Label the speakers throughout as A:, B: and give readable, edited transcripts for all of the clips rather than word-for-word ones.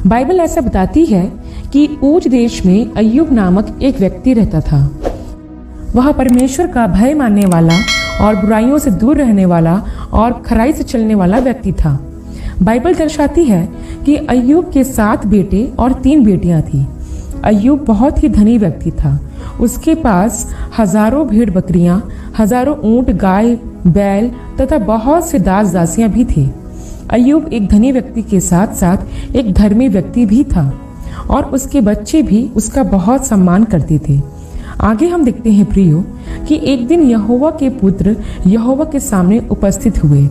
A: Bible ऐसा बताती है कि ऊज देश में अय्यूब नामक एक व्यक्ति रहता था। वह परमेश्वर का भय मानने वाला और बुराइयों से दूर रहने वाला और खराई से चलने वाला व्यक्ति था। बाइबल दर्शाती है कि अय्यूब के 7 बेटे और 3 बेटियां थीं। अय्यूब बहुत ही धनी व्यक्ति था। उसके पास हजारों भेड़ बकरियां, हजारों ऊंट, गाय, बैल तथा बहुत से दास दासियां भी थे। अय्यूब एक धनी व्यक्ति के साथ साथ एक धर्मी व्यक्ति भी था और उसके बच्चे भी उसका बहुत सम्मान करते थे। आगे हम देखते हैं प्रियो कि एक दिन यहोवा के पुत्र यहोवा के सामने उपस्थित हुए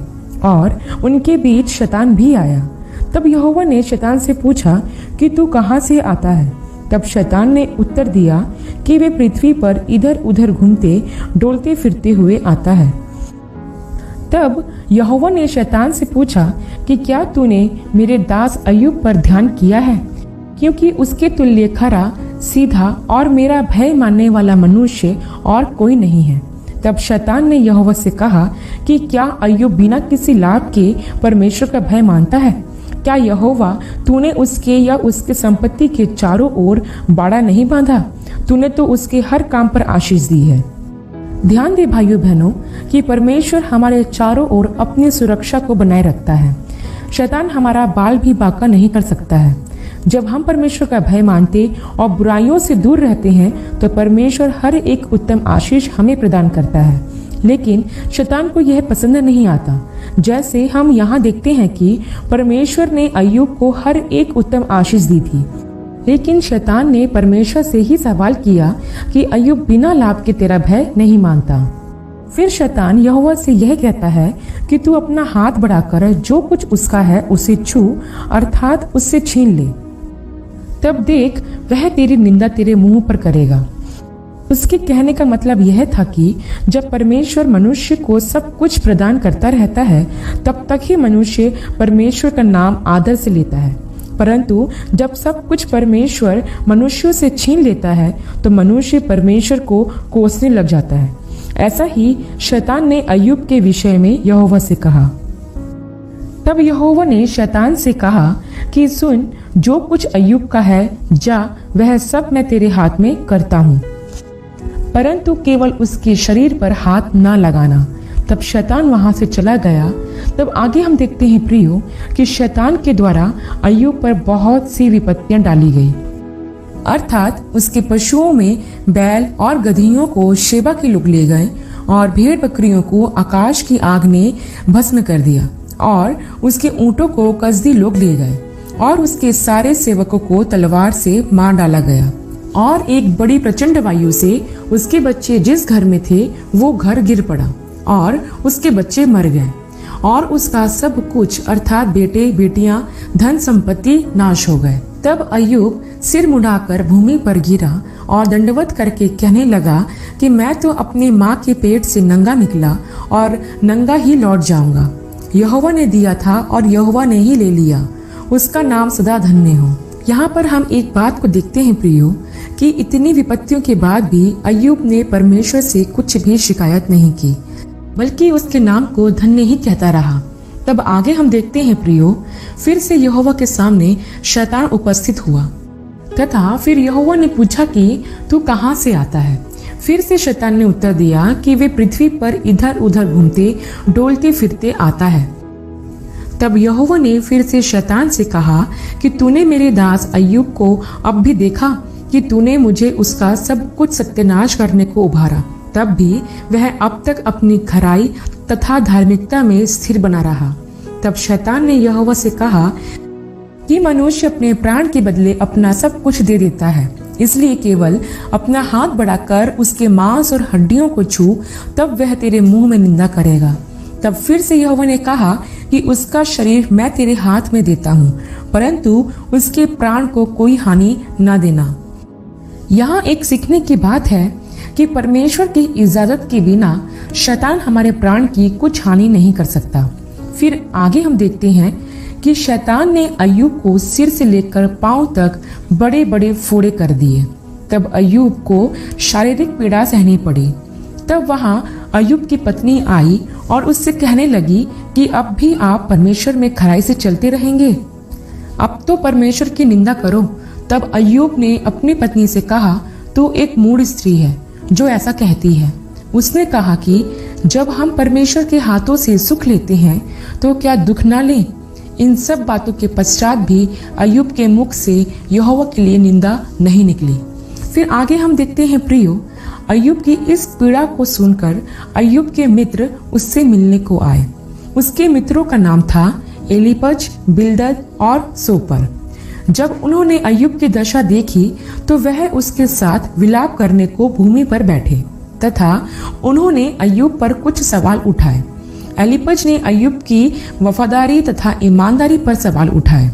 A: और उनके बीच शैतान भी आया। तब यहोवा ने शैतान से पूछा कि तू कहाँ से आता है? तब शैतान ने उत्तर दिया कि वे पृथ्वी पर इधर उधर घूमते डोलते फिरते हुए आता है। तब यहोवा ने शैतान से पूछा कि क्या तूने मेरे दास अय्यूब पर ध्यान किया है? क्योंकि उसके तुल्य खरा, सीधा और मेरा भय मानने वाला मनुष्य और कोई नहीं है। तब शैतान ने यहोवा से कहा कि क्या अय्यूब बिना किसी लाभ के परमेश्वर का भय मानता है? क्या यहोवा तूने उसके या उसके संपत्ति के चारों ओर बाड़ा नहीं बांधा? तूने तो उसके हर काम पर आशीष दी है। ध्यान दे भाइयों बहनों कि परमेश्वर हमारे चारों ओर अपनी सुरक्षा को बनाए रखता है। शैतान हमारा बाल भी बांका नहीं कर सकता है। जब हम परमेश्वर का भय मानते और बुराइयों से दूर रहते हैं तो परमेश्वर हर एक उत्तम आशीष हमें प्रदान करता है। लेकिन शैतान को यह पसंद नहीं आता। जैसे हम यहाँ देखते हैं कि परमेश्वर ने अय्यूब को हर एक उत्तम आशीष दी थी, लेकिन शैतान ने परमेश्वर से ही सवाल किया कि अय्यूब बिना लाभ के तेरा भय नहीं मानता। फिर शैतान यहोवा से यह कहता है कि तू अपना हाथ बढ़ाकर जो कुछ उसका है उसे छू, अर्थात उससे छीन ले। तब देख वह तेरी निंदा तेरे मुंह पर करेगा। उसके कहने का मतलब यह था कि जब परमेश्वर मनुष्य को सब कुछ प्रदान करता रहता है तब तक ही मनुष्य परमेश्वर का नाम आदर से लेता है, परंतु जब सब कुछ परमेश्वर मनुष्यों से छीन लेता है तो मनुष्य परमेश्वर को कोसने लग जाता है। ऐसा ही शैतान ने अय्यूब के विषय में यहोवा से कहा। तब यहोवा ने शैतान से कहा कि सुन, जो कुछ अय्यूब का है जा, वह सब मैं तेरे हाथ में करता हूँ, परंतु केवल उसके शरीर पर हाथ न लगाना। तब शैतान वहां से चला गया। तब आगे हम देखते हैं प्रियो कि शैतान के द्वारा अय्यूब पर बहुत सी विपत्तियां डाली गई, अर्थात उसके पशुओं में बैल और गदहियों को शेबा के लोग ले गए और भेड़ बकरियों को आकाश की आग ने भस्म कर दिया और उसके ऊंटों को कसदी लोग ले गए और उसके सारे सेवकों को तलवार से मार डाला गया और एक बड़ी प्रचंड वायु से उसके बच्चे जिस घर में थे वो घर गिर पड़ा और उसके बच्चे मर गए और उसका सब कुछ अर्थात बेटे बेटियां धन संपत्ति नाश हो गए। तब अय्यूब सिर मुड़ाकर भूमि पर गिरा और दंडवत करके कहने लगा कि मैं तो अपनी माँ के पेट से नंगा निकला और नंगा ही लौट जाऊंगा। यहोवा ने दिया था और यहोवा ने ही ले लिया, उसका नाम सदा धन्य हो। यहाँ पर हम एक बात को देखते हैं प्रियो कि इतनी विपत्तियों के बाद भी अय्यूब ने परमेश्वर से कुछ भी शिकायत नहीं की, बल्कि उसके नाम को धन्य ही कहता रहा। तब आगे हम देखते हैं प्रियो, फिर से यहोवा के सामने शैतान उपस्थित हुआ तथा फिर यहोवा ने पूछा कि तू कहाँ से आता है? फिर से शैतान ने उत्तर दिया कि वे पृथ्वी पर इधर उधर घूमते डोलते फिरते आता है। तब यहोवा ने फिर से शैतान से कहा कि तूने मेरे दास अय्यूब को अब भी देखा कि तूने मुझे उसका सब कुछ सत्यानाश करने को उभारा, तब भी वह अब तक अपनी खराई तथा धार्मिकता में स्थिर बना रहा। तब शैतान ने यहोवा से कहा कि मनुष्य अपने प्राण के बदले अपना सब कुछ दे देता है, इसलिए केवल अपना हाथ बढ़ाकर उसके मांस और हड्डियों को छू, तब वह तेरे मुंह में निंदा करेगा। तब फिर से यहोवा ने कहा कि उसका शरीर मैं तेरे हाथ में देता हूँ, परंतु उसके प्राण को कोई हानि न देना। यहाँ एक सीखने की बात है कि परमेश्वर की इजाजत के बिना शैतान हमारे प्राण की कुछ हानि नहीं कर सकता। फिर आगे हम देखते हैं कि शैतान ने अय्यूब को सिर से लेकर पांव तक बड़े बड़े फोड़े कर दिए। तब अय्यूब को शारीरिक पीड़ा सहनी पड़ी। तब वहां अय्यूब की पत्नी आई और उससे कहने लगी कि अब भी आप परमेश्वर में खराई से चलते रहेंगे। अब तो परमेश्वर की निंदा करो। तब अय्यूब ने अपनी पत्नी से कहा, तू एक मूढ़ स्त्री है जो ऐसा कहती है। उसने कहा कि जब हम परमेश्वर के हाथों से सुख लेते हैं तो क्या दुख ना लें। इन सब बातों के पश्चात भी अय्यूब के मुख से यहोवा के लिए निंदा नहीं निकली। फिर आगे हम देखते हैं प्रियो, अय्यूब की इस पीड़ा को सुनकर अय्यूब के मित्र उससे मिलने को आए। उसके मित्रों का नाम था एलीपज, बिल्दद और सोपर। जब उन्होंने अय्यूब की दशा देखी तो वह उसके साथ विलाप करने को भूमि पर बैठे तथा उन्होंने अय्यूब पर कुछ सवाल उठाए। एलीपज ने अय्यूब की वफादारी तथा ईमानदारी पर सवाल उठाए।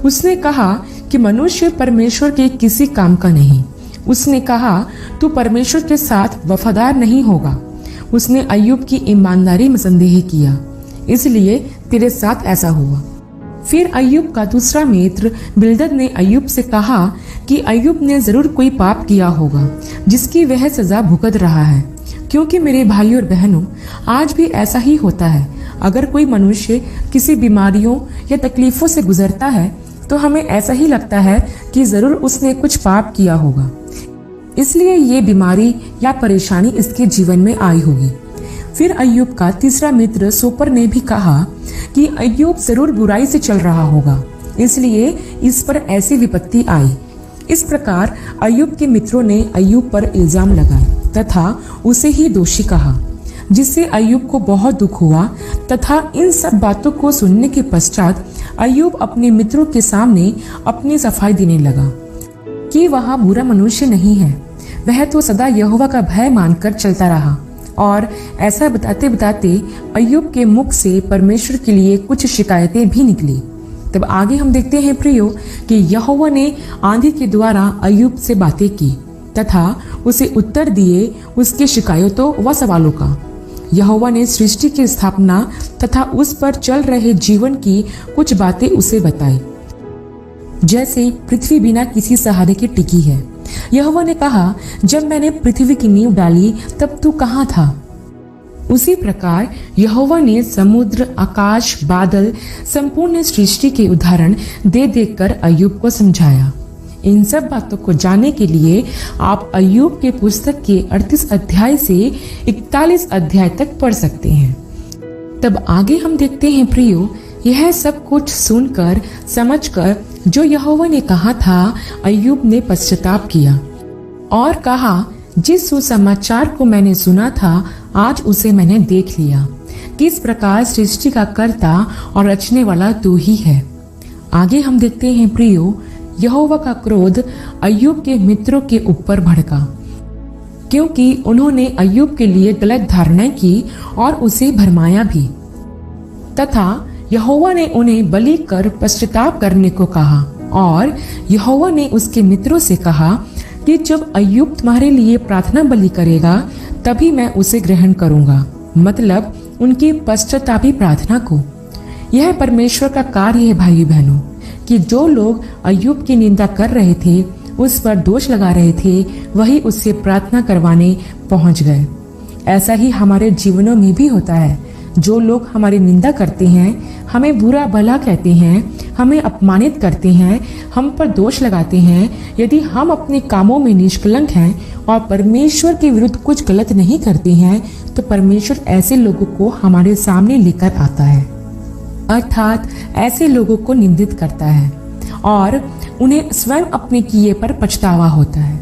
A: उसने कहा कि मनुष्य परमेश्वर के किसी काम का नहीं। उसने कहा, तू परमेश्वर के साथ वफादार नहीं होगा। उसने अय्यूब की ईमानदारी में संदेह किया, इसलिए तेरे साथ ऐसा हुआ। फिर अय्यूब का दूसरा मित्र बिल्दद ने अय्यूब से कहा कि अय्यूब ने जरूर कोई पाप किया होगा जिसकी वह सजा भुगत रहा है, क्योंकि मेरे भाई और बहनों, आज भी ऐसा ही होता है। अगर कोई मनुष्य किसी बीमारियों या तकलीफों से गुजरता है तो हमें ऐसा ही लगता है कि जरूर उसने कुछ पाप किया होगा, इसलिए ये बीमारी या परेशानी इसके जीवन में आई होगी। फिर अय्यूब का तीसरा मित्र सोपर ने भी कहा कि अय्यूब जरूर बुराई से चल रहा होगा, इसलिए इस पर ऐसी विपत्ति आई। इस प्रकार अय्यूब के मित्रों ने अय्यूब पर इल्जाम लगाए तथा उसे ही दोषी कहा, जिससे अय्यूब को बहुत दुख हुआ। तथा इन सब बातों को सुनने के पश्चात अय्यूब अपने मित्रों के सामने अपनी सफाई देने लगा कि वह बुरा मनुष्य नहीं है, वह तो सदा यहोवा का भय मानकर चलता रहा। और ऐसा बताते बताते अय्यूब के मुख से परमेश्वर के लिए कुछ शिकायतें भी निकली। तब आगे हम देखते हैं प्रियो कि यहोवा ने आंधी के द्वारा अय्यूब से बातें की तथा उसे उत्तर दिए उसकी शिकायतों व सवालों का। यहोवा ने सृष्टि की स्थापना तथा उस पर चल रहे जीवन की कुछ बातें उसे बताई, जैसे पृथ्वी बिना किसी सहारे के टिकी है। यहोवा ने कहा, जब मैंने पृथ्वी की नींव डाली तब तू कहाँ था। उसी प्रकार यहोवा ने समुद्र, आकाश, बादल, संपूर्ण सृष्टि के उदाहरण दे देकर अय्यूब को समझाया। इन सब बातों को जानने के लिए आप अय्यूब के पुस्तक के 38 अध्याय से 41 अध्याय तक पढ़ सकते हैं। तब आगे हम देखते हैं प्रियो, यह सब कुछ सुनकर समझकर जो यहोवा ने कहा था, अय्यूब ने पश्चाताप किया और कहा, जिस सुसमाचार को मैंने सुना था आज उसे मैंने देख लिया। किस प्रकार सृष्टि का कर्ता और रचने वाला तू ही है। आगे हम देखते हैं प्रियो, यहोवा का क्रोध अय्यूब के मित्रों के ऊपर भड़का, क्योंकि उन्होंने अय्यूब के लिए गलत धारणाएं की और उसे भरमाया भी। तथा यहोवा ने उन्हें बलि कर पश्चाताप करने को कहा। और यहोवा ने उसके मित्रों से कहा कि जब अय्यूब तुम्हारे लिए प्रार्थना बलि करेगा तभी मैं उसे ग्रहण करूंगा, मतलब उनकी पश्चातापी प्रार्थना को। यह परमेश्वर का कार्य है भाई बहनों, कि जो लोग अय्यूब की निंदा कर रहे थे, उस पर दोष लगा रहे थे, वही उससे प्रार्थना करवाने पहुंच गए। ऐसा ही हमारे जीवनों में भी होता है। जो लोग हमारी निंदा करते हैं, हमें बुरा भला कहते हैं, हमें अपमानित करते हैं, हम पर दोष लगाते हैं, यदि हम अपने कामों में निष्कलंक हैं और परमेश्वर के विरुद्ध कुछ गलत नहीं करते हैं, तो परमेश्वर ऐसे लोगों को हमारे सामने लेकर आता है, अर्थात ऐसे लोगों को निंदित करता है और उन्हें स्वयं अपने किए पर पछतावा होता है।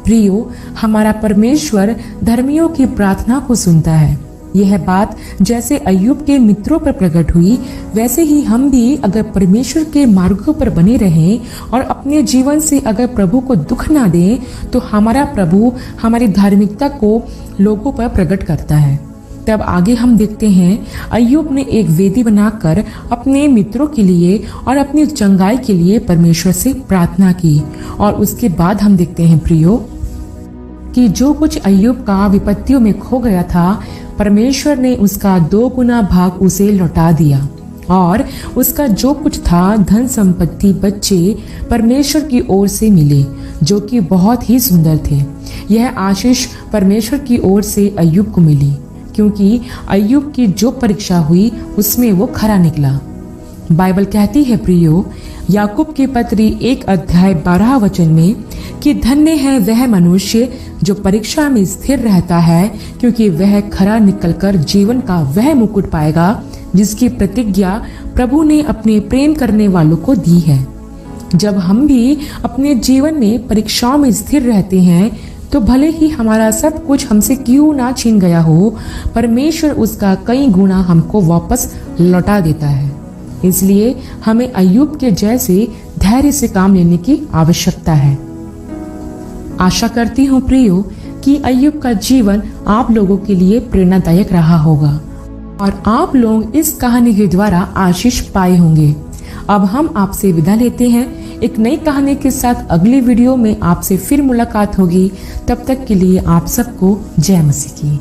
A: प्रियो, हमारा परमेश्वर धर्मियों की प्रार्थना को सुनता है। यह बात जैसे अय्यूब के मित्रों पर प्रकट हुई, वैसे ही हम भी अगर परमेश्वर के मार्गों पर बने रहें और अपने जीवन से अगर प्रभु को दुख ना दें, तो हमारा प्रभु हमारी धार्मिकता को लोगों पर प्रकट करता है। तब आगे हम देखते हैं, अय्यूब ने एक वेदी बनाकर अपने मित्रों के लिए और अपनी चंगाई के लिए परमेश्वर से प्रार्थना की। और उसके बाद हम देखते हैं प्रियो, कि जो कुछ अय्यूब का विपत्तियों में खो गया था, परमेश्वर ने उसका 2 गुना भाग उसे लौटा दिया। और उसका जो कुछ था, धन संपत्ति, बच्चे, परमेश्वर की ओर से मिले, जो कि बहुत ही सुंदर थे। यह आशीष परमेश्वर की ओर से अय्यूब को मिली, क्योंकि अय्यूब की जो परीक्षा हुई उसमें वो खरा निकला। बाइबल कहती है प्रियो, याकूब की पत्री 1:12 में कि धन्य है वह मनुष्य जो परीक्षा में स्थिर रहता है, क्योंकि वह खरा निकलकर जीवन का वह मुकुट पाएगा जिसकी प्रतिज्ञा प्रभु ने अपने प्रेम करने वालों को दी है। जब हम भी अपने जीवन में परीक्षाओं में स्थिर रहते हैं तो भले ही हमारा सब कुछ हमसे क्यों ना छीन गया हो, परमेश्वर उसका कई गुना हमको वापस लौटा देता है। इसलिए हमें अय्यूब के जैसे धैर्य से काम लेने की आवश्यकता है। आशा करती हूँ प्रियो कि अय्यूब का जीवन आप लोगों के लिए प्रेरणादायक रहा होगा और आप लोग इस कहानी के द्वारा आशीष पाए होंगे। अब हम आपसे विदा लेते हैं। एक नई कहानी के साथ अगली वीडियो में आपसे फिर मुलाकात होगी। तब तक के लिए आप सबको जय मसीह की।